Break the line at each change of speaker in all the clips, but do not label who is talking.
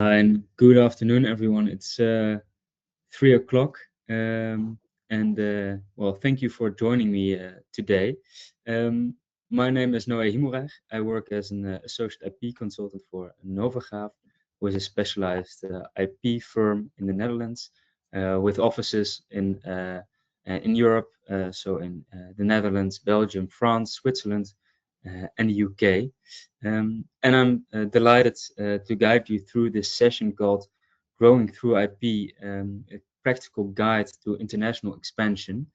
And good afternoon, everyone. It's 3 o'clock, and well, thank you for joining me today. Um, my name is Noé Himmelreich. I work as an associate IP consultant for Novagraaf, who is a specialized IP firm in the Netherlands, with offices in Europe, so in the Netherlands, Belgium, France, Switzerland, and the UK. And I'm delighted to guide you through this session called Growing Through IP, a practical guide to international expansion.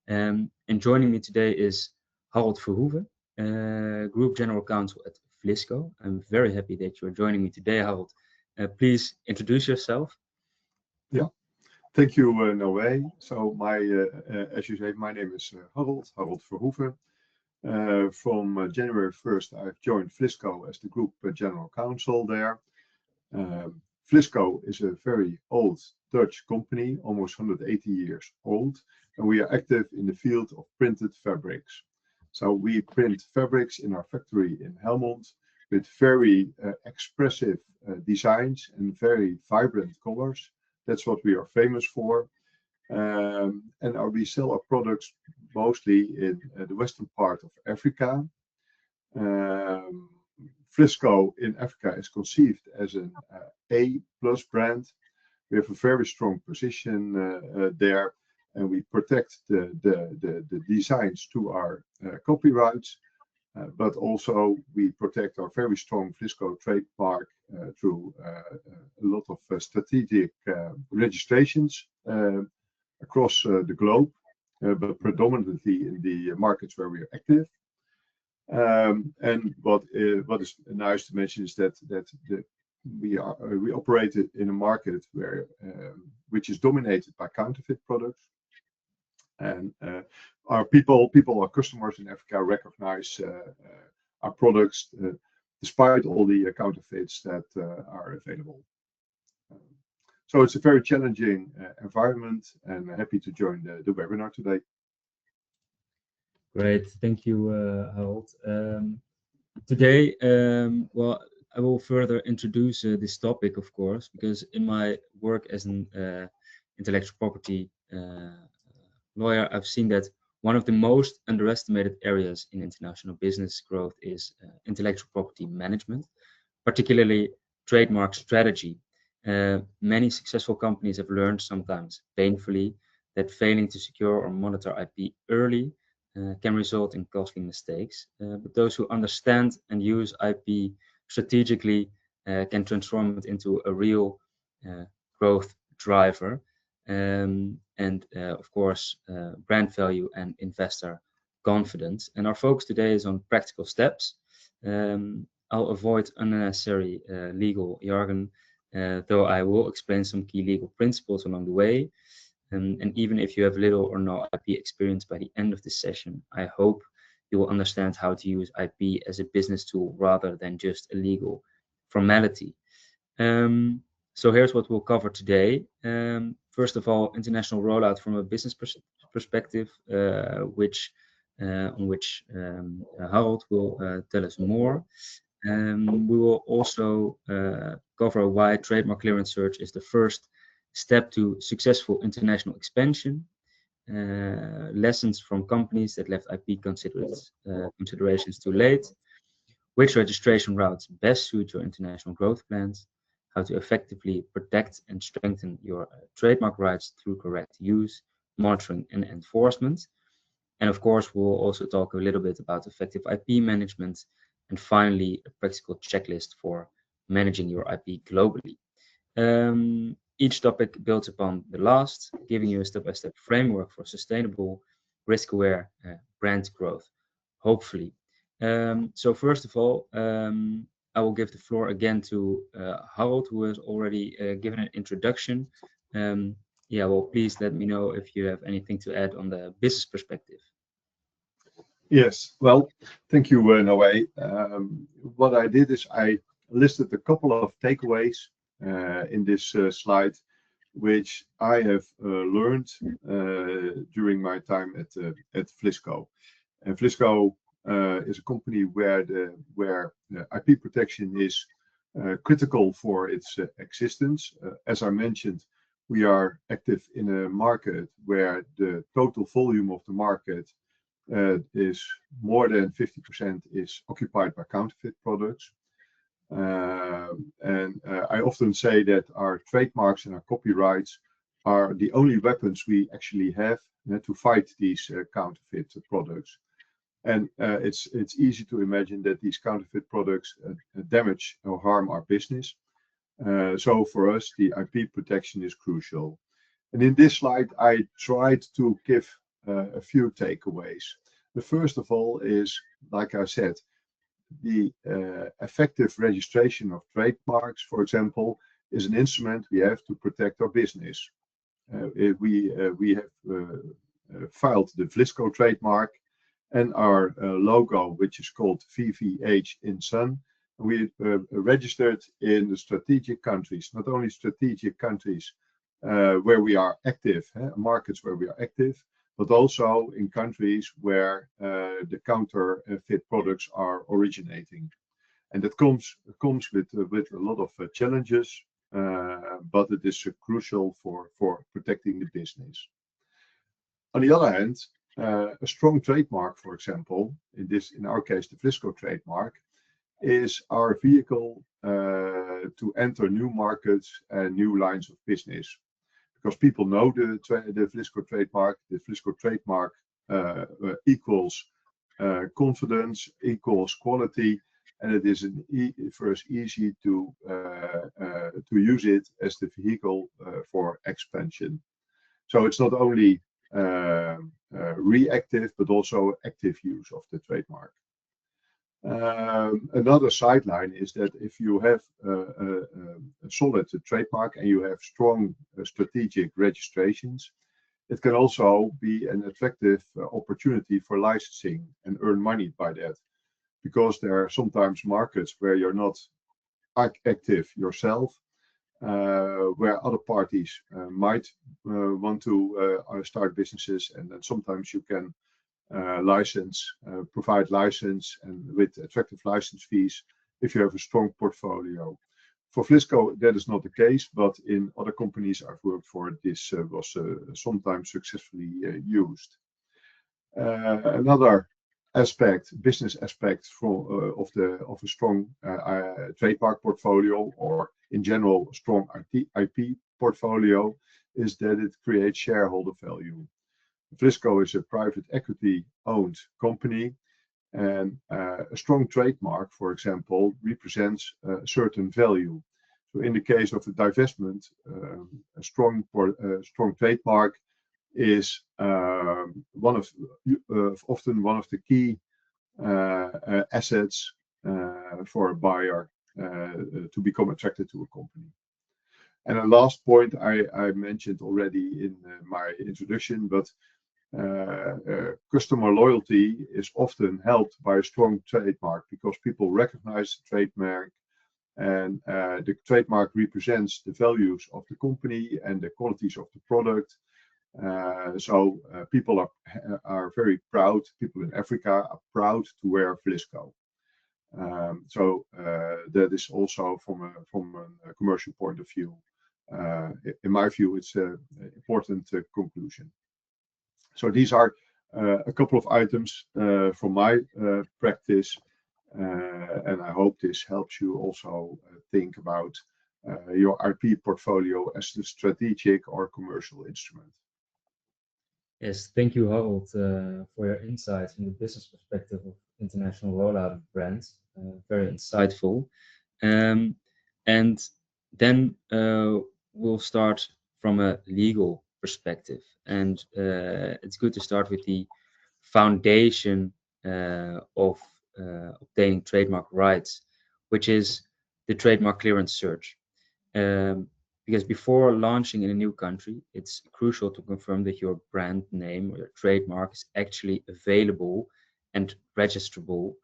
And joining me today is Harold Verhoeven, Group General Counsel at Flisco. I'm very happy that you're joining me today, Harold. Please introduce yourself.
Yeah, thank you, Noé. So, as you say, my name is Harold Verhoeven. From January 1st, I've joined Flisco as the Group General Counsel there. Flisco is a very old Dutch company, almost 180 years old, and we are active in the field of printed fabrics. So we print fabrics in our factory in Helmond with very expressive designs and very vibrant colors. That's what we are famous for. We sell our products mostly in the western part of Africa. Um, Flisco in Africa is conceived as an A plus brand. We have a very strong position there, and we protect the designs to our copyrights, but also we protect our very strong Flisco trademark through a lot of strategic registrations across the globe, but predominantly in the markets where we are active. And what is nice to mention is that we operate in a market which is dominated by counterfeit products, and our customers in Africa recognize our products despite all the counterfeits that are available. So it's a very challenging environment, and I'm happy to join the webinar today.
Great, thank you, Harold. Today, well, I will further introduce this topic, of course, because in my work as an intellectual property lawyer, I've seen that one of the most underestimated areas in international business growth is intellectual property management, particularly trademark strategy. Many successful companies have learned, sometimes painfully, that failing to secure or monitor IP early can result in costly mistakes. But those who understand and use IP strategically can transform it into a real growth driver. And of course, brand value and investor confidence. And our focus today is on practical steps. I'll avoid unnecessary legal jargon, though I will explain some key legal principles along the way. And even if you have little or no IP experience by the end of this session, I hope you will understand how to use IP as a business tool rather than just a legal formality. So here's what we'll cover today. First of all, international rollout from a business perspective, on which Harold will tell us more. We will also cover why trademark clearance search is the first step to successful international expansion, lessons from companies that left IP considerations too late, which registration routes best suit your international growth plans, how to effectively protect and strengthen your trademark rights through correct use, monitoring, and enforcement. And of course, we'll also talk a little bit about effective IP management, and finally, a practical checklist for managing your IP globally. Each topic builds upon the last, giving you a step-by-step framework for sustainable, risk-aware brand growth, hopefully. So first of all, I will give the floor again to Harold, who has already given an introduction. Yeah, well, please let me know if you have anything to add on the business perspective.
Yes, well, thank you, Noé. What I did is I listed a couple of takeaways in this slide, which I have learned during my time at Flisco. And Flisco is a company where IP protection is critical for its existence. As I mentioned, we are active in a market where the total volume of the market is more than 50% is occupied by counterfeit products. I often say that our trademarks and our copyrights are the only weapons we actually have to fight these counterfeit products. And it's easy to imagine that these counterfeit products damage or harm our business. So for us, the IP protection is crucial. And in this slide, I tried to give a few takeaways. The first of all is, like I said, the effective registration of trademarks, for example, is an instrument we have to protect our business. We have filed the Vlisco trademark and our logo, which is called VVH in Sun. We registered in the strategic countries, not only strategic countries where we are active, markets where we are active, but also in countries where the counterfeit products are originating. And that comes with a lot of challenges, but it is crucial for protecting the business. On the other hand, a strong trademark, for example, in our case, the Vlisco trademark, is our vehicle to enter new markets and new lines of business. Because people know the Vlisco trademark. The Vlisco trademark equals confidence, equals quality, and it is for us easy to use it as the vehicle for expansion. So it's not only reactive, but also active use of the trademark. Another sideline is that if you have a solid trademark and you have strong strategic registrations, it can also be an attractive opportunity for licensing and earn money by that. Because there are sometimes markets where you're not active yourself, where other parties might want to start businesses, and then sometimes you can provide license and with attractive license fees if you have a strong portfolio. For Vlisco, that is not the case, but in other companies I've worked for, this was sometimes successfully used. Another business aspect of a strong trademark portfolio, or in general, a strong IP portfolio, is that it creates shareholder value. Vlisco is a private equity-owned company, and a strong trademark, for example, represents a certain value. So in the case of a divestment, a strong trademark is often one of the key assets for a buyer to become attracted to a company. And a last point I mentioned already in my introduction, but customer loyalty is often helped by a strong trademark because people recognize the trademark, and the trademark represents the values of the company and the qualities of the product. So people are very proud. People in Africa are proud to wear Vlisco. So that is also from a commercial point of view. In my view, it's an important conclusion. So these are a couple of items from my practice, and I hope this helps you also think about your IP portfolio as a strategic or commercial instrument.
Yes, thank you, Harold, for your insights from the business perspective of international rollout of brands. Very insightful. And then we'll start from a legal perspective. And it's good to start with the foundation of obtaining trademark rights, which is the trademark clearance search. Because before launching in a new country, it's crucial to confirm that your brand name or your trademark is actually available and registrable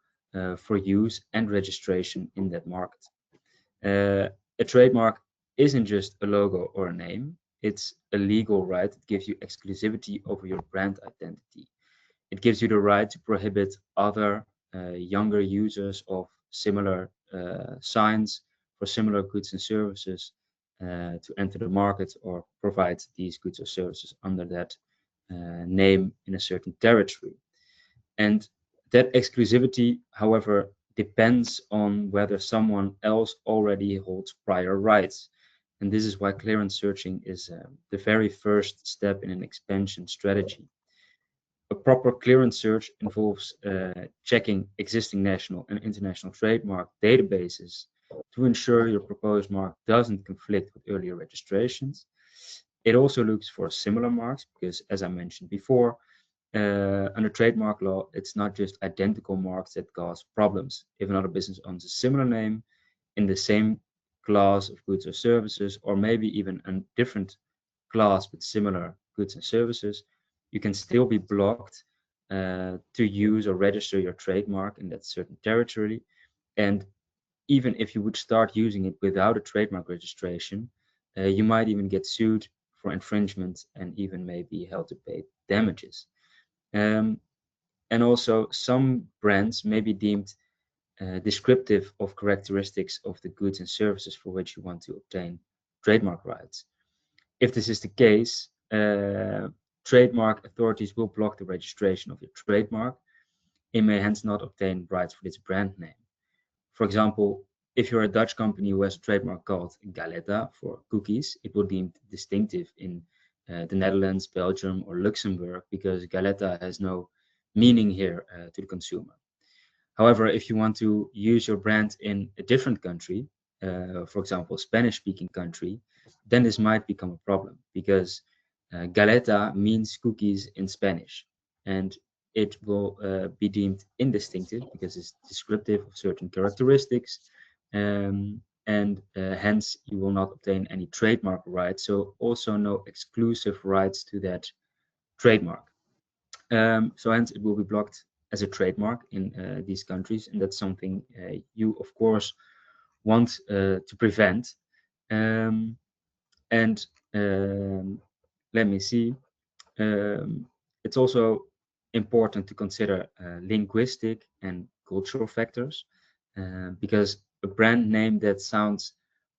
for use and registration in that market. A trademark isn't just a logo or a name, it's a legal right that gives you exclusivity over your brand identity. It gives you the right to prohibit other younger users of similar signs for similar goods and services to enter the market or provide these goods or services under that name in a certain territory. And that exclusivity, however, depends on whether someone else already holds prior rights. And this is why clearance searching is the very first step in an expansion strategy. A proper clearance search involves checking existing national and international trademark databases to ensure your proposed mark doesn't conflict with earlier registrations. It also looks for similar marks because, as I mentioned before, under trademark law, it's not just identical marks that cause problems. If another business owns a similar name in the same class of goods or services, or maybe even a different class with similar goods and services, you can still be blocked to use or register your trademark in that certain territory. And even if you would start using it without a trademark registration, you might even get sued for infringement and even maybe held to pay damages. Um, and also, some brands may be deemed descriptive of characteristics of the goods and services for which you want to obtain trademark rights. If this is the case, trademark authorities will block the registration of your trademark. It may hence not obtain rights for its brand name. For example, if you're a Dutch company who has a trademark called Galetta for cookies, it will deem distinctive in the Netherlands, Belgium, or Luxembourg because Galetta has no meaning here to the consumer. However, if you want to use your brand in a different country, for example, a Spanish-speaking country, then this might become a problem because Galetta means cookies in Spanish, and it will be deemed indistinctive because it's descriptive of certain characteristics, and hence you will not obtain any trademark rights, so also no exclusive rights to that trademark. So hence it will be blocked as a trademark in these countries, and that's something you, of course, want to prevent. And let me see. It's also important to consider linguistic and cultural factors because a brand name that sounds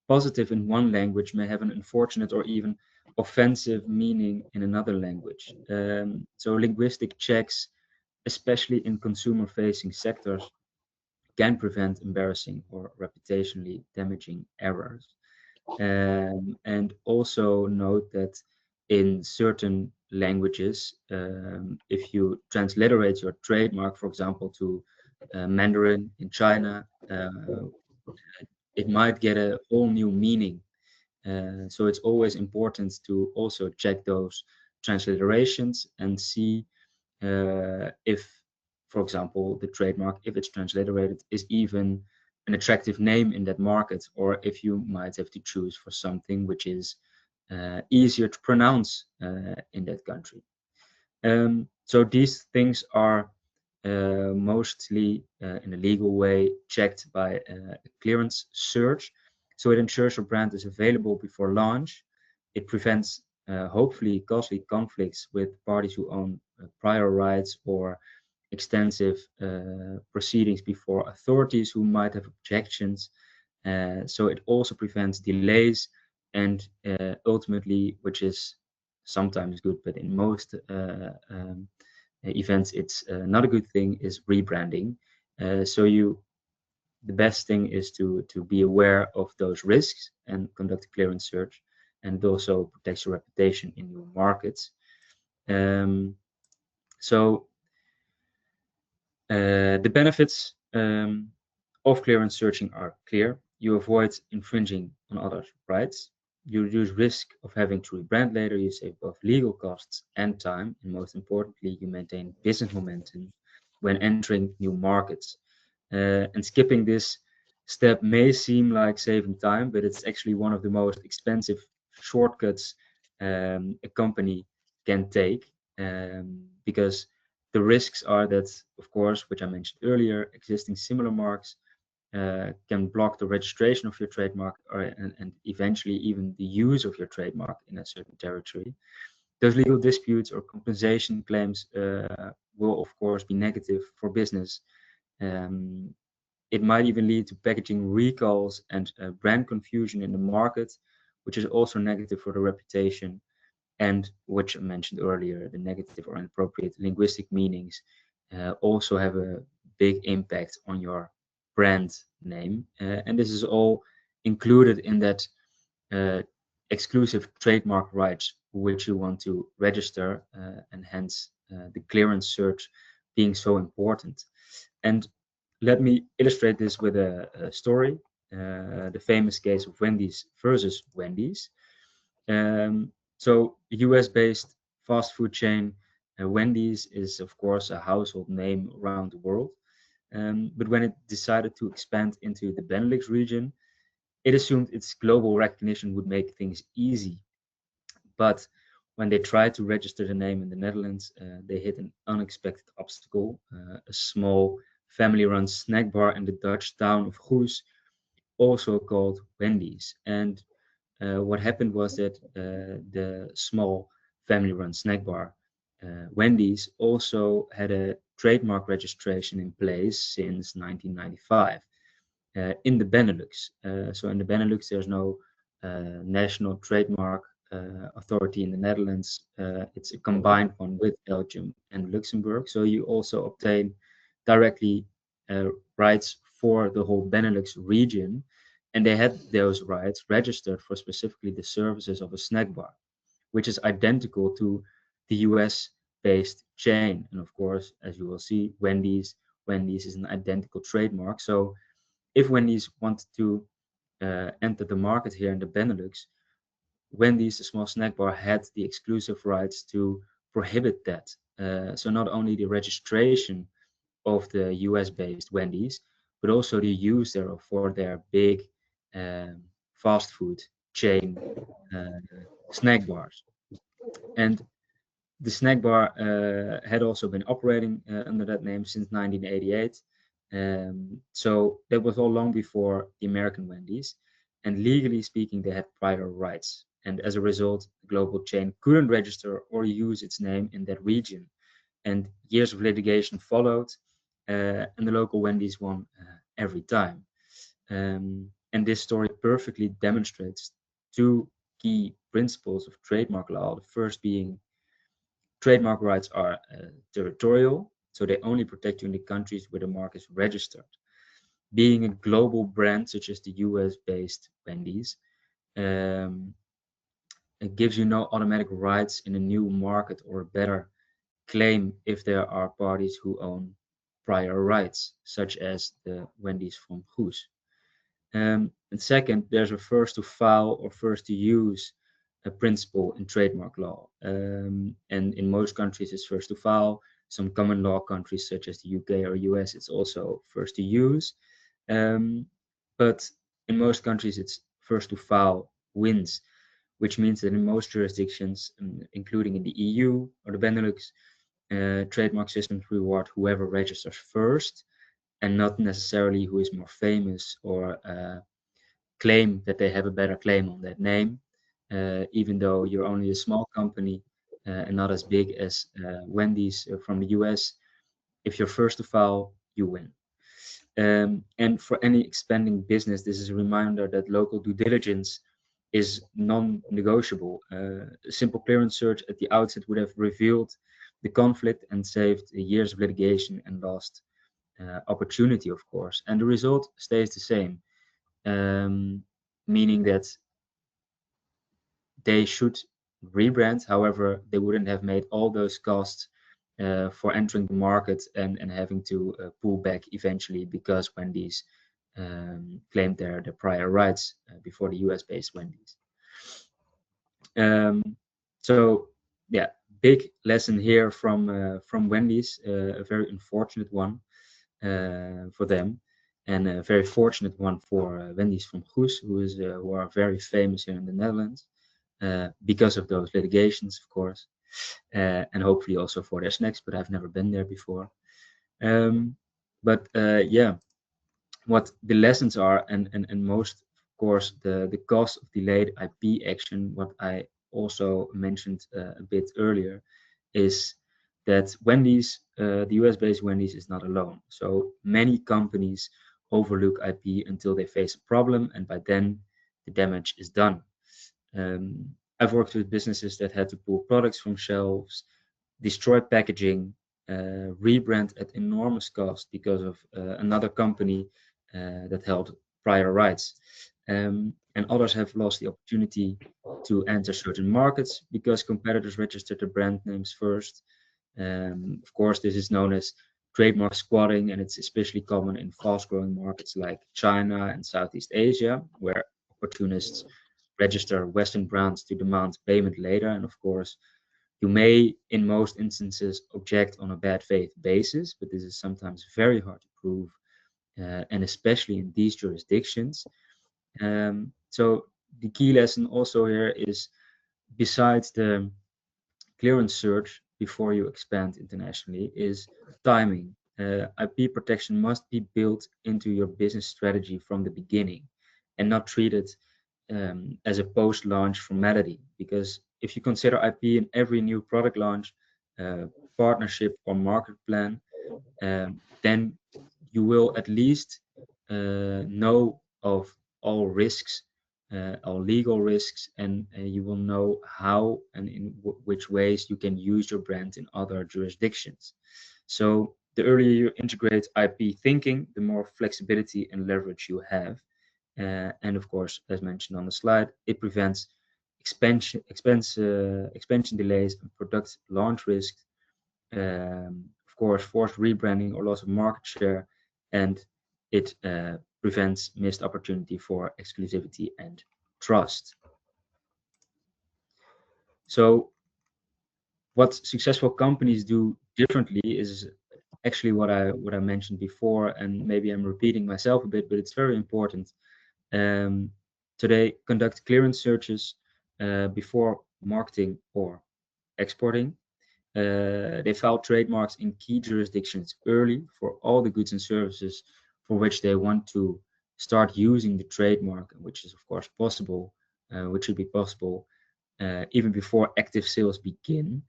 positive in one language may have an unfortunate or even offensive meaning in another language. So linguistic checks, especially in consumer-facing sectors, can prevent embarrassing or reputationally damaging errors. And also note that in certain languages, if you transliterate your trademark, for example, to Mandarin in China, it might get a whole new meaning. So it's always important to also check those transliterations and see if, for example, the trademark, if it's transliterated, is even an attractive name in that market, or if you might have to choose for something which is easier to pronounce in that country. So these things are mostly in a legal way checked by a clearance search. So it ensures your brand is available before launch. It prevents hopefully costly conflicts with parties who own prior rights or extensive proceedings before authorities who might have objections. So it also prevents delays and ultimately, which is sometimes good, but in most events it's not a good thing, is rebranding. So the best thing is to be aware of those risks and conduct a clearance search, and it also protects your reputation in new markets. So the benefits of clearance searching are clear. You avoid infringing on others' rights. You reduce risk of having to rebrand later. You save both legal costs and time. And most importantly, you maintain business momentum when entering new markets. And skipping this step may seem like saving time, but it's actually one of the most expensive shortcuts a company can take, because the risks are that, of course, which I mentioned earlier, existing similar marks can block the registration of your trademark and eventually even the use of your trademark in a certain territory. Those legal disputes or compensation claims will, of course, be negative for business, um, it might even lead to packaging recalls and brand confusion in the market, which is also negative for the reputation. And which I mentioned earlier, the negative or inappropriate linguistic meanings also have a big impact on your brand name. And this is all included in that uh, exclusive trademark rights which you want to register, and hence the clearance search being so important. And let me illustrate this with a story, the famous case of Wendy's versus Wendy's. So US-based fast food chain Wendy's is of course a household name around the world. But when it decided to expand into the Benelux region, it assumed its global recognition would make things easy. But when they tried to register the name in the Netherlands, they hit an unexpected obstacle. A small family-run snack bar in the Dutch town of Goes, also called Wendy's. And what happened was that the small family-run snack bar, Wendy's, also had a trademark registration in place since 1995 in the Benelux. So in the Benelux, there's no national trademark authority in the Netherlands. It's a combined one with Belgium and Luxembourg. So you also obtain directly rights for the whole Benelux region. And they had those rights registered for specifically the services of a snack bar, which is identical to the US based chain. And of course, as you will see, Wendy's is an identical trademark. So if Wendy's wanted to enter the market here in the Benelux, Wendy's, the small snack bar, had the exclusive rights to prohibit that. So not only the registration of the US-based Wendy's, but also the use thereof for their big um, fast food chain uh, snack bars. And the snack bar had also been operating under that name since 1988. So that was all long before the American Wendy's. And legally speaking, they had prior rights. And as a result, the global chain couldn't register or use its name in that region. And years of litigation followed, and the local Wendy's won every time. And this story perfectly demonstrates two key principles of trademark law. The first being trademark rights are territorial, so they only protect you in the countries where the mark is registered. Being a global brand such as the US-based Wendy's, um, it gives you no automatic rights in a new market or a better claim if there are parties who own prior rights, such as the Wendy's from Goes. And second, there's a first to file or first to use a principle in trademark law. And in most countries, it's first to file. Some common law countries, such as the UK or US, it's also first to use. Um, but in most countries, it's first to file wins, which means that in most jurisdictions, including in the EU or the Benelux, trademark systems reward whoever registers first and not necessarily who is more famous or claim that they have a better claim on that name, even though you're only a small company and not as big as Wendy's from the US. If you're first to file, you win. And for any expanding business, this is a reminder that local due diligence is non-negotiable. A simple clearance search at the outset would have revealed the conflict and saved years of litigation and lost opportunity, of course. And the result stays the same, meaning that they should rebrand. However, they wouldn't have made all those costs for entering the market and having to pull back eventually because Wendy's claimed their prior rights before the US-based Wendy's. So yeah, big lesson here from Wendy's, a very unfortunate one for them, and a very fortunate one for Wendy's from Goes, who are very famous here in the Netherlands because of those litigations, of course, and hopefully also for their snacks. But I've never been there before. But yeah, what the lessons are, and most, of course, the cost of delayed IP action. What I also mentioned a bit earlier is that Wendy's, the US-based Wendy's, is not alone. So many companies overlook IP until they face a problem, and by then the damage is done. I've worked with businesses that had to pull products from shelves, destroy packaging, rebrand at enormous cost because of another company that held prior rights. And others have lost the opportunity to enter certain markets because competitors registered their brand names first. Of course, this is known as trademark squatting, and it's especially common in fast-growing markets like China and Southeast Asia, where opportunists register Western brands to demand payment later. And of course, you may, in most instances, object on a bad faith basis, but this is sometimes very hard to prove, and especially in these jurisdictions. So the key lesson also here is, besides the clearance search before you expand internationally, is timing. IP protection must be built into your business strategy from the beginning and not treated as a post-launch formality. Because if you consider IP in every new product launch, partnership, or market plan, then you will at least know of all risks, all legal risks, and you will know how and in which ways you can use your brand in other jurisdictions. So the earlier you integrate IP thinking, the more flexibility and leverage you have. And of course, as mentioned on the slide, it prevents expansion delays and product launch risks, of course, forced rebranding or loss of market share, and it prevents missed opportunity for exclusivity and trust. So what successful companies do differently is actually what I mentioned before, and maybe I'm repeating myself a bit, but it's very important. Today, conduct clearance searches before marketing or exporting. They file trademarks in key jurisdictions early for all the goods and services for which they want to start using the trademark, which is of course possible, which should be possible even before active sales begin,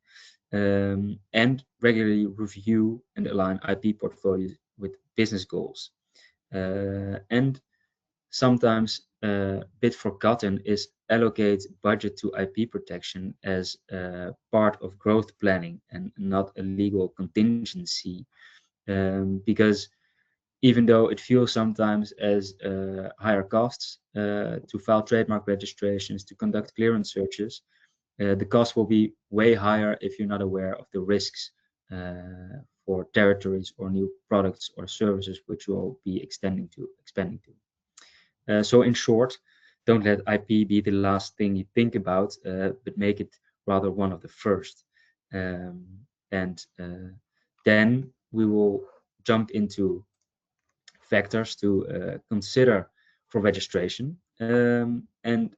and regularly review and align IP portfolios with business goals. And sometimes a bit forgotten is allocate budget to IP protection as part of growth planning and not a legal contingency, because even though it feels sometimes as higher costs to file trademark registrations, to conduct clearance searches, the cost will be way higher if you're not aware of the risks for territories or new products or services which you will be expanding to. So in short, don't let IP be the last thing you think about, but make it rather one of the first. And then we will jump into factors to consider for registration, and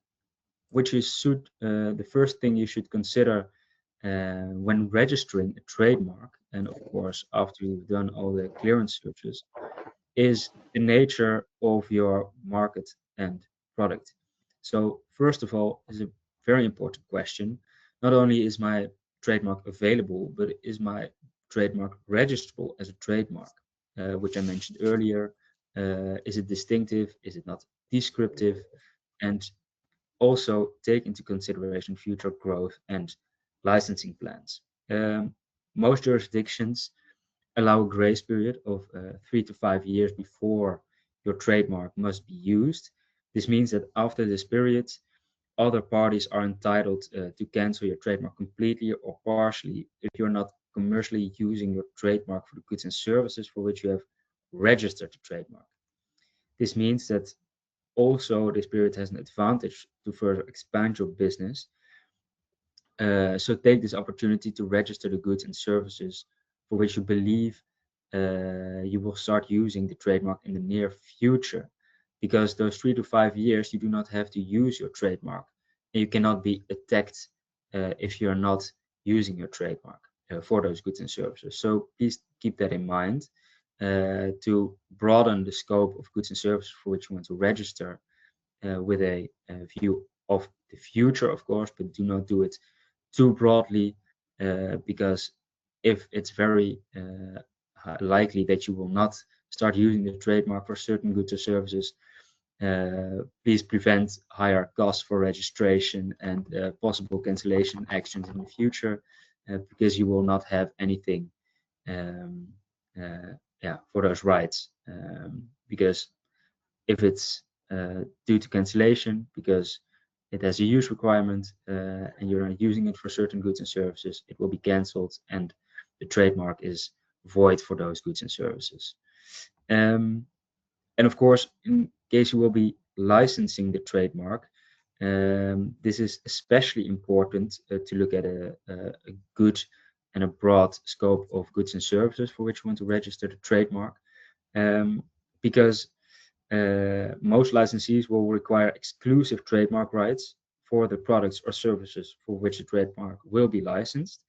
which is the first thing you should consider when registering a trademark, and of course after you've done all the clearance searches, is the nature of your market and product. So first of all, is a very important question. Not only is my trademark available, but is my trademark registrable as a trademark, which I mentioned earlier. Is it distinctive? Is it not descriptive? And also take into consideration future growth and licensing plans. Most jurisdictions allow a grace period of 3 to 5 years before your trademark must be used. This means that after this period, other parties are entitled to cancel your trademark completely or partially if you're not commercially using your trademark for the goods and services for which you have registered the trademark. This means that also this period has an advantage to further expand your business. So take this opportunity to register the goods and services for which you believe you will start using the trademark in the near future, because those 3 to 5 years you do not have to use your trademark, and you cannot be attacked if you're not using your trademark for those goods and services. So please keep that in mind to broaden the scope of goods and services for which you want to register with a view of the future, of course, but do not do it too broadly, because if it's very likely that you will not start using the trademark for certain goods or services, please prevent higher costs for registration and possible cancellation actions in the future, because you will not have anything um, yeah, for those rights. Because if it's due to cancellation, because it has a use requirement and you're not using it for certain goods and services, it will be cancelled and the trademark is void for those goods and services. And of course, in case you will be licensing the trademark, this is especially important to look at a good and a broad scope of goods and services for which you want to register the trademark, because most licensees will require exclusive trademark rights for the products or services for which the trademark will be licensed.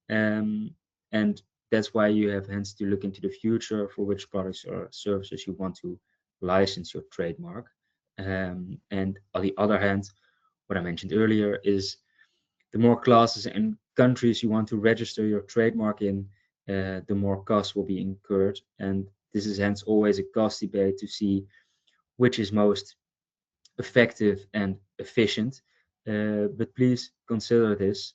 And that's why you have hence to look into the future for which products or services you want to license your trademark. And on the other hand, what I mentioned earlier is the more classes and countries you want to register your trademark in, the more costs will be incurred. And this is hence always a cost debate to see which is most effective and efficient. But please consider this,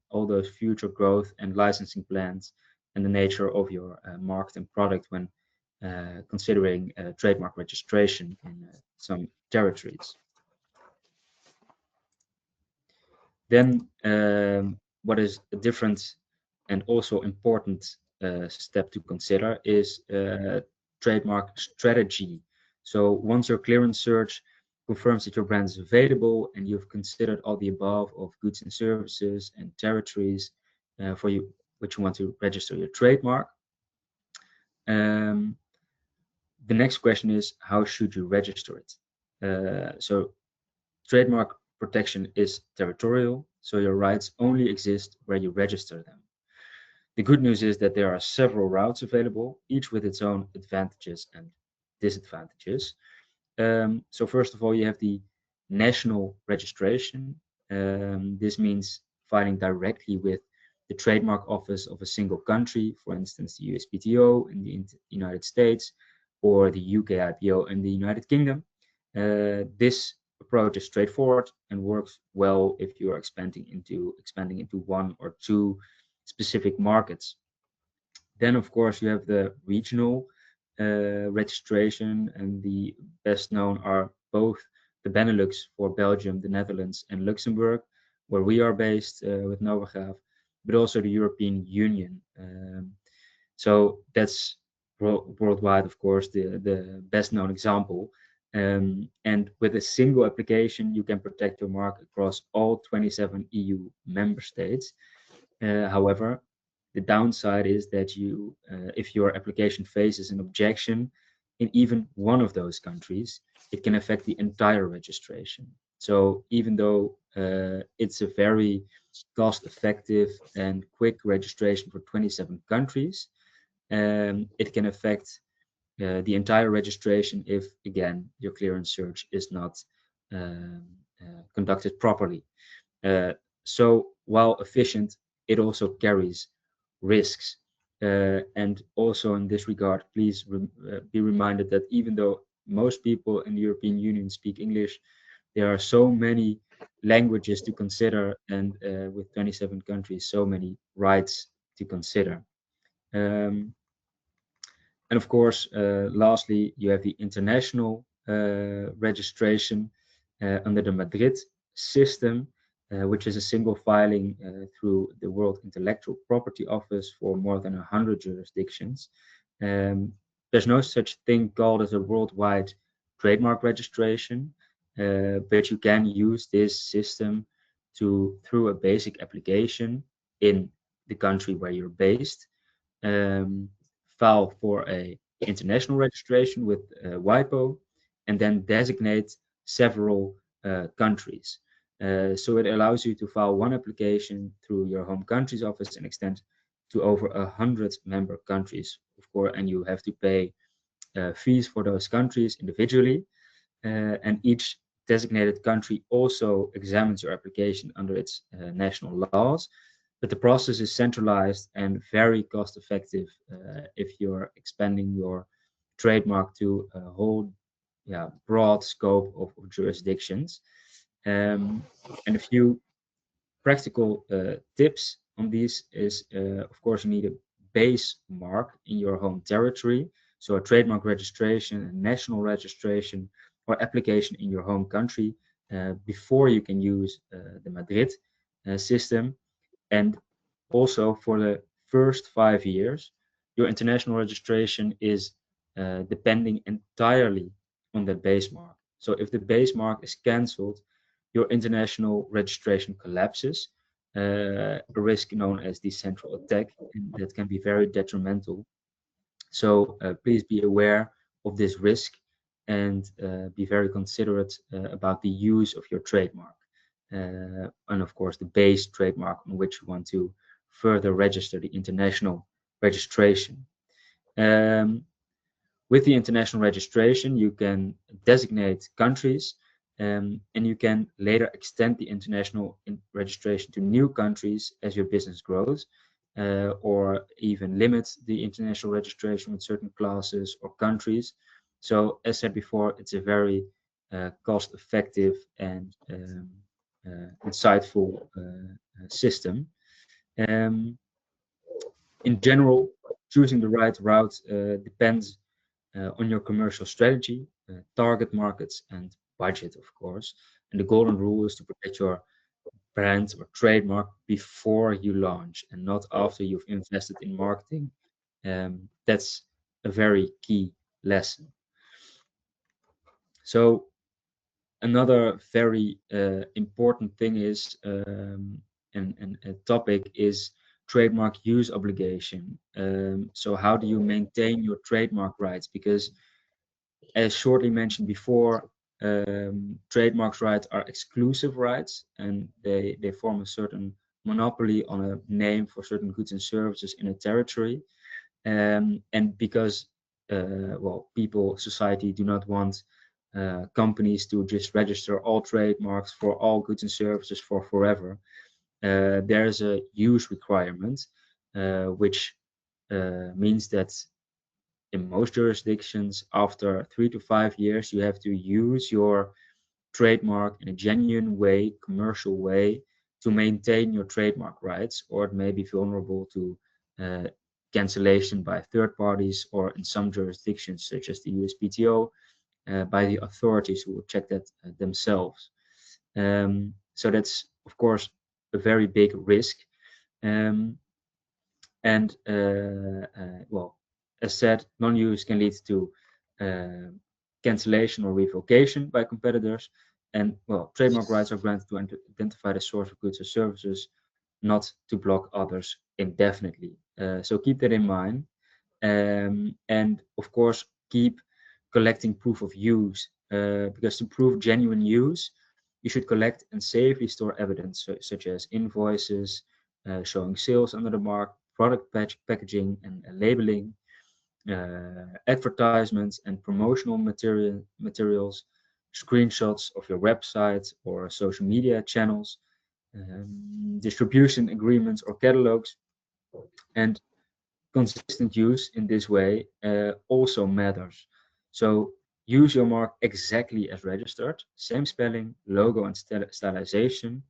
all those future growth and licensing plans and the nature of your market and product when considering trademark registration in some territories. Then what is a different and also important step to consider is trademark strategy. So once your clearance search confirms that your brand is available and you've considered all the above of goods and services and territories for you which you want to register your trademark, the next question is, how should you register it? So trademark protection is territorial, so your rights only exist where you register them. The good news is that there are several routes available, each with its own advantages and disadvantages. So first of all, you have the national registration. This means filing directly with the trademark office of a single country, for instance, the USPTO in the United States or the UK IPO in the United Kingdom. This approach is straightforward and works well if you are expanding into one or two specific markets. Then, of course, you have the regional registration, and the best known are both the Benelux for Belgium, the Netherlands, and Luxembourg, where we are based with Novagraaf, but also the European Union. So that's worldwide, of course, the best known example. And with a single application, you can protect your mark across all 27 EU member states. However, the downside is that if your application faces an objection in even one of those countries, it can affect the entire registration. So even though it's a very cost-effective and quick registration for 27 countries, it can affect the entire registration if, again, your clearance search is not conducted properly. So while efficient, it also carries risks. And also in this regard, please be reminded that even though most people in the European Union speak English, there are so many languages to consider, and with 27 countries, so many rights to consider. And of course, lastly, you have the international registration under the Madrid system, which is a single filing through the World Intellectual Property Office for more than 100 jurisdictions. There's no such thing called as a worldwide trademark registration, but you can use this system through a basic application in the country where you're based, file for a international registration with WIPO, and then designate several countries. So it allows you to file one application through your home country's office and extend to over 100 member countries, of course, and you have to pay fees for those countries individually. And each designated country also examines your application under its national laws. but the process is centralized and very cost effective if you're expanding your trademark to a whole broad scope of jurisdictions. And a few practical tips on these is, of course, you need a base mark in your home territory. So a trademark registration, a national registration, or application in your home country before you can use the Madrid system. And also for the first 5 years, your international registration is depending entirely on that base mark. So if the base mark is cancelled, your international registration collapses, a risk known as the central attack, and that can be very detrimental. So please be aware of this risk and be very considerate about the use of your trademark. And of course, the base trademark on which you want to further register the international registration. Um, with the international registration, you can designate countries and you can later extend the international registration to new countries as your business grows, or even limit the international registration with certain classes or countries. So, as said before, it's a very cost effective and insightful system. Um, in general, choosing the right route depends on your commercial strategy, target markets, and budget, of course. And the golden rule is to protect your brand or trademark before you launch and not after you've invested in marketing. That's a very key lesson. So another very important thing is, and a topic is trademark use obligation. So how do you maintain your trademark rights? Because as shortly mentioned before, trademarks rights are exclusive rights, and they form a certain monopoly on a name for certain goods and services in a territory. And because, people, society do not want companies to just register all trademarks for all goods and services for forever, there's a use requirement, which means that in most jurisdictions, after 3 to 5 years, you have to use your trademark in a genuine way, commercial way, to maintain your trademark rights, or it may be vulnerable to uh, cancellation by third parties, or in some jurisdictions, such as the USPTO, by the authorities who will check that themselves. So that's, of course, a very big risk. Um, and as said, non-use can lead to cancellation or revocation by competitors. And trademark rights are granted to identify the source of goods or services, not to block others indefinitely. So keep that in mind. And of course, keep collecting proof of use, because to prove genuine use, you should collect and safely store evidence, such as invoices showing sales under the mark, product packaging and labeling, advertisements and promotional materials, screenshots of your website or social media channels, distribution agreements or catalogs. And consistent use in this way also matters. So use your mark exactly as registered, same spelling, logo, and stylization,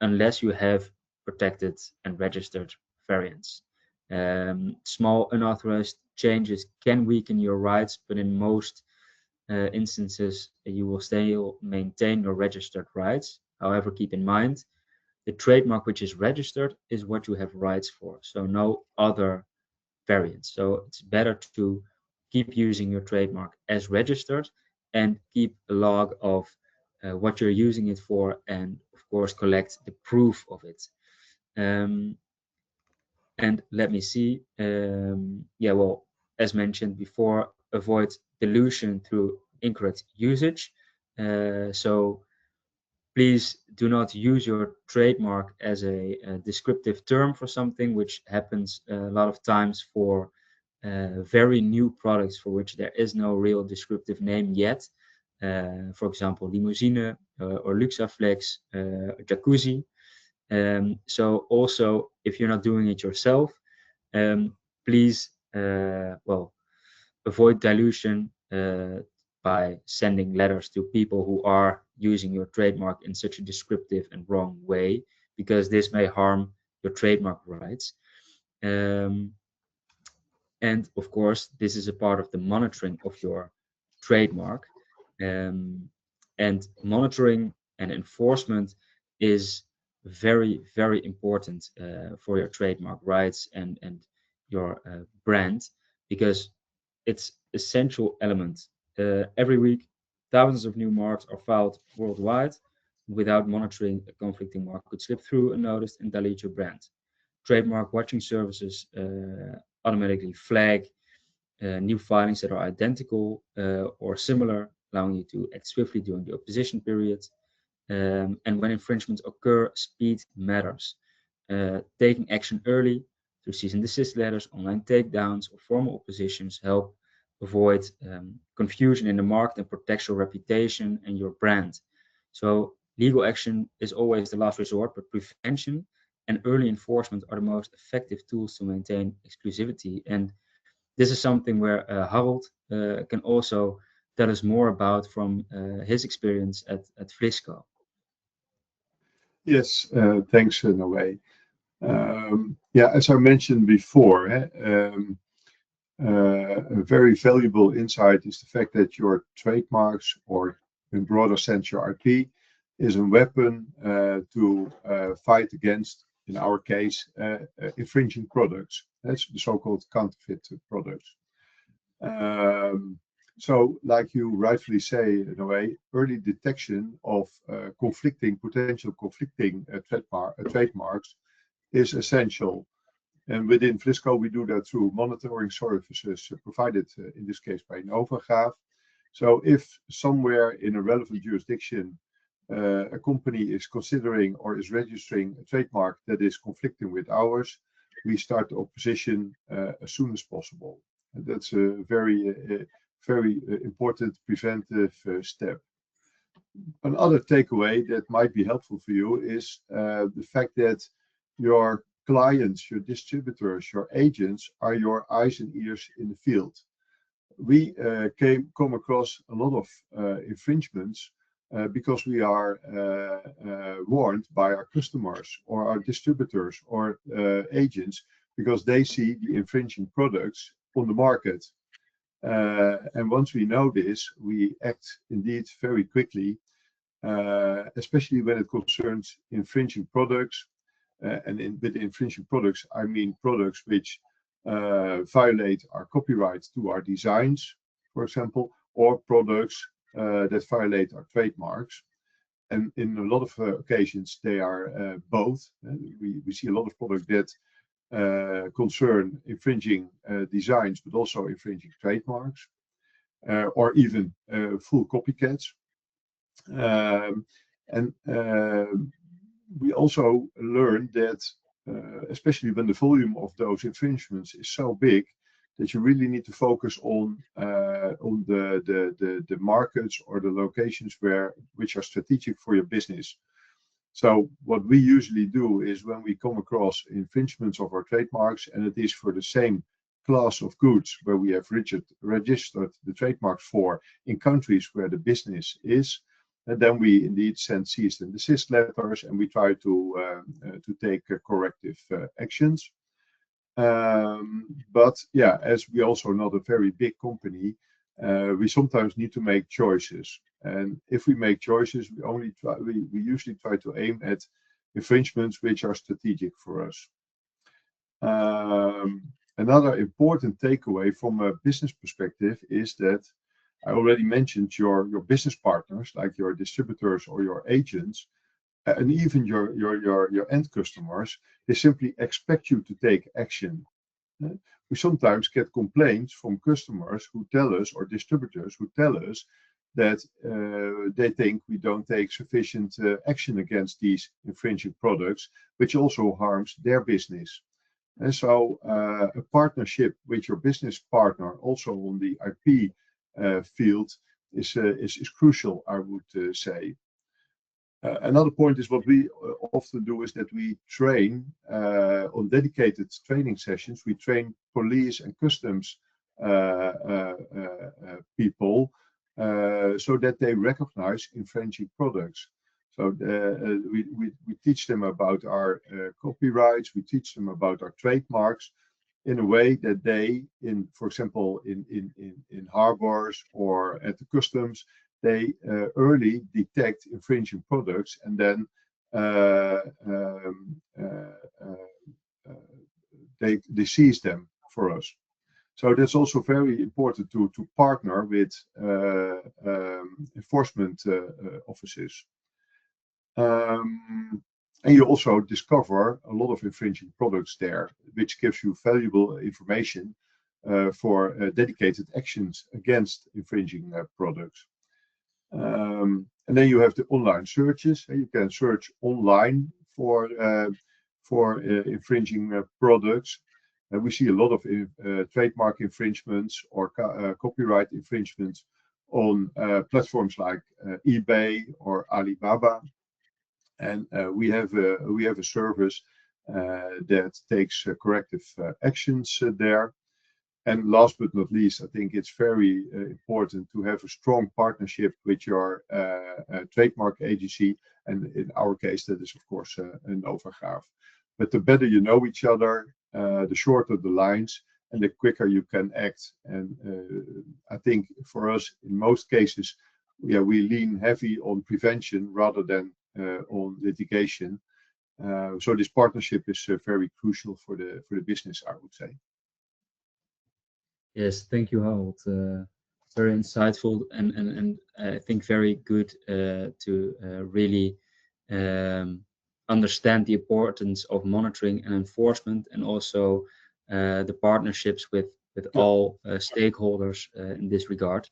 unless you have protected and registered variants. Small unauthorized changes can weaken your rights, but in most instances, you will still maintain your registered rights. However, keep in mind, the trademark which is registered is what you have rights for, so no other variants. So it's better to keep using your trademark as registered and keep a log of what you're using it for, and of course collect the proof of it. And let me see. As mentioned before, avoid dilution through incorrect usage. So please do not use your trademark as a descriptive term for something, which happens a lot of times for very new products for which there is no real descriptive name yet. For example, limousine or Luxaflex, jacuzzi. So also, if you're not doing it yourself, please, well, avoid dilution by sending letters to people who are using your trademark in such a descriptive and wrong way, because this may harm your trademark rights. And of course, this is a part of the monitoring of your trademark. And monitoring and enforcement is very, very important for your trademark rights and your brand, because it's essential element. Every week, thousands of new marks are filed worldwide. Without monitoring, a conflicting mark could slip through unnoticed and dilute your brand. Trademark watching services automatically flag new filings that are identical or similar, allowing you to act swiftly during the opposition period. And when infringements occur, speed matters. Taking action early through cease and desist letters, online takedowns, or formal oppositions help avoid confusion in the market and protects your reputation and your brand. So legal action is always the last resort, but prevention and early enforcement are the most effective tools to maintain exclusivity. And this is something where Harold can also tell us more about from his experience at Frisco.
Yes, thanks, Noé. Yeah, as I mentioned before, a very valuable insight is the fact that your trademarks, or in broader sense, your IP, is a weapon to fight against, in our case, infringing products. That's the so-called counterfeit products. So, like you rightfully say, in a way, early detection of potential conflicting trademarks is essential. And within Frisco, we do that through monitoring services provided, in this case, by Novagraph. So if somewhere in a relevant jurisdiction, a company is considering or is registering a trademark that is conflicting with ours, we start the opposition as soon as possible. And that's a very important preventive step. Another takeaway that might be helpful for you is the fact that your clients, your distributors, your agents are your eyes and ears in the field. We come across a lot of infringements because we are warned by our customers or our distributors or agents, because they see the infringing products on the market. And once we know this, we act indeed very quickly, especially when it concerns infringing products. With infringing products, I mean products which violate our copyright to our designs, for example, or products that violate our trademarks. And in a lot of occasions, they are both. We see a lot of products that concern infringing designs, but also infringing trademarks, or even full copycats. And we also learned that, especially when the volume of those infringements is so big, that you really need to focus on the markets or the locations which are strategic for your business. So what we usually do is, when we come across infringements of our trademarks, and it is for the same class of goods where we have registered the trademarks for in countries where the business is, and then we indeed send cease and desist letters, and we try to take corrective actions. But yeah, as we also not a very big company, we sometimes need to make choices. And if we make choices, we usually try to aim at infringements which are strategic for us. Another important takeaway from a business perspective is that I already mentioned your business partners, like your distributors or your agents, and even your end customers. They simply expect you to take action. We sometimes get complaints from customers who tell us, or distributors who tell us, that they think we don't take sufficient action against these infringing products, which also harms their business. And so a partnership with your business partner, also on the IP field, is crucial, I would say. Another point is what we often do is that we train on dedicated training sessions. We train police and customs people so that they recognize infringing products. So we teach them about our copyrights, we teach them about our trademarks in a way that they, for example, in harbors or at the customs, they early detect infringing products and then uh, um, uh, uh, they seize them for us. So that's also very important to partner with enforcement offices. Um, and you also discover a lot of infringing products there, which gives you valuable information for dedicated actions against infringing products. And then you have the online searches. You can search online for infringing products. We see a lot of trademark infringements or copyright infringements on platforms like eBay or Alibaba. And we have a service that takes corrective actions there. And last but not least, I think it's very important to have a strong partnership with your trademark agency. And in our case, that is, of course, Novagraaf. But the better you know each other, the shorter the lines, and the quicker you can act. And I think for us, in most cases, yeah, we lean heavy on prevention rather than on litigation. So this partnership is very crucial for the business, I would say.
Yes, thank you, Harold. Very insightful and I think very good to really um, understand the importance of monitoring and enforcement, and also the partnerships with
Yeah.
all stakeholders in this regard.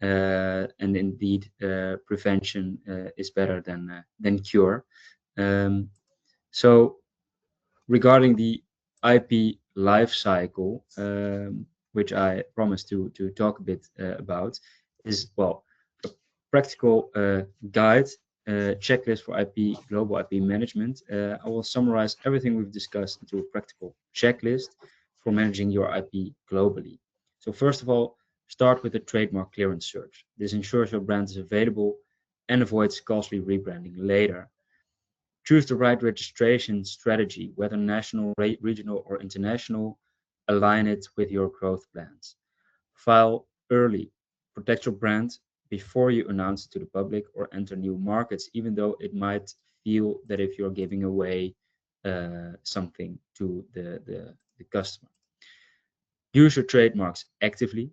And indeed, prevention is better than cure. Um, so regarding the IP life cycle, which I promised to talk a bit about, is well a practical guide checklist for IP global IP management. I will summarize everything we've discussed into a practical checklist for managing your IP globally. So first of all, start with a trademark clearance search. This ensures your brand is available and avoids costly rebranding later. Choose the right registration strategy, whether national, regional, or international. Align it with your growth plans. File early. Protect your brand before you announce it to the public or enter new markets, even though it might feel that if you're giving away something to the customer. Use your trademarks actively.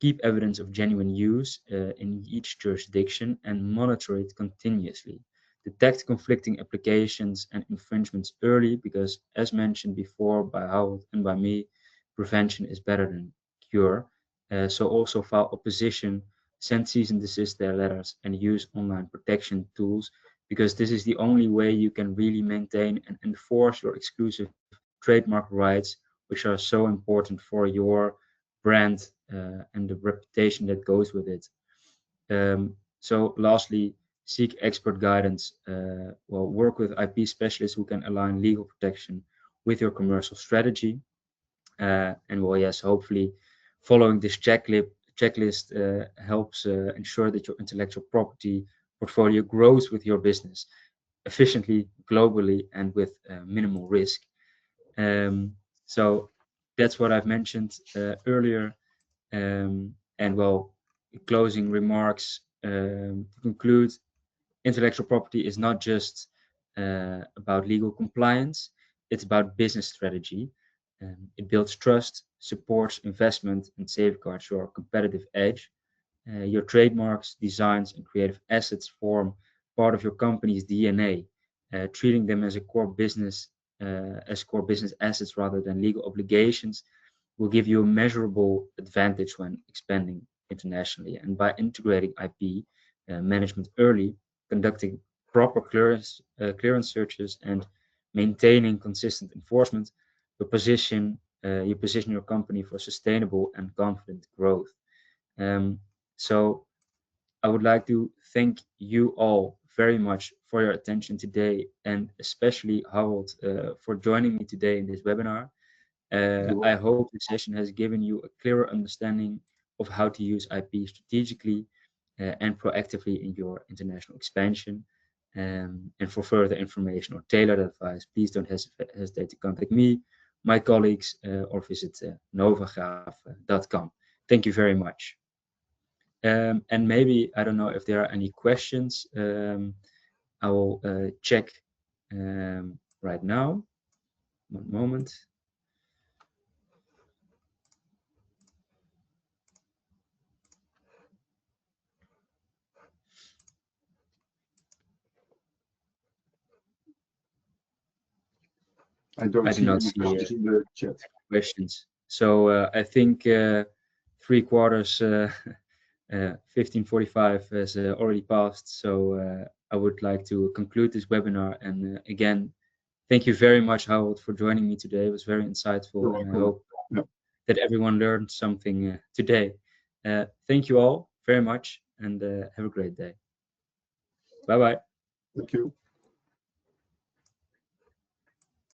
Keep evidence of genuine use in each jurisdiction and monitor it continuously. Detect conflicting applications and infringements early because, as mentioned before by Howard and by me, prevention is better than cure. So also file opposition, send cease and desist their letters, and use online protection tools because this is the only way you can really maintain and enforce your exclusive trademark rights, which are so important for your brand and the reputation that goes with it. So lastly, seek expert guidance. Work with IP specialists who can align legal protection with your commercial strategy. And well, yes, hopefully following this checklist helps ensure that your intellectual property portfolio grows with your business efficiently, globally, and with minimal risk. So that's what I've mentioned earlier. And well, closing remarks to conclude, intellectual property is not just about legal compliance, it's about business strategy. It builds trust, supports investment, and safeguards your competitive edge. Your trademarks, designs, and creative assets form part of your company's DNA. Treating them as core business assets rather than legal obligations will give you a measurable advantage when expanding internationally. And by integrating IP management early, conducting proper clearance searches, and maintaining consistent enforcement, you position your company for sustainable and confident growth. So I would like to thank you all very much for your attention today, and especially Harold for joining me today in this webinar. I hope this session has given you a clearer understanding of how to use IP strategically and proactively in your international expansion. And for further information or tailored advice, please don't hesitate to contact me, my colleagues, or visit novagraaf.com. Thank you very much. And maybe, I don't know if there are any questions. I will check right now. One moment.
I don't
I do
see
not
any
see
questions in the chat.
questions. So I think 3/4, 15:45 has already passed. So I would like to conclude this webinar. And again, thank you very much, Harold, for joining me today. It was very insightful,
You're
and I
welcome.
hope
Yeah.
that everyone learned something today. Thank you all very much, and have a great day. Bye-bye.
Thank you.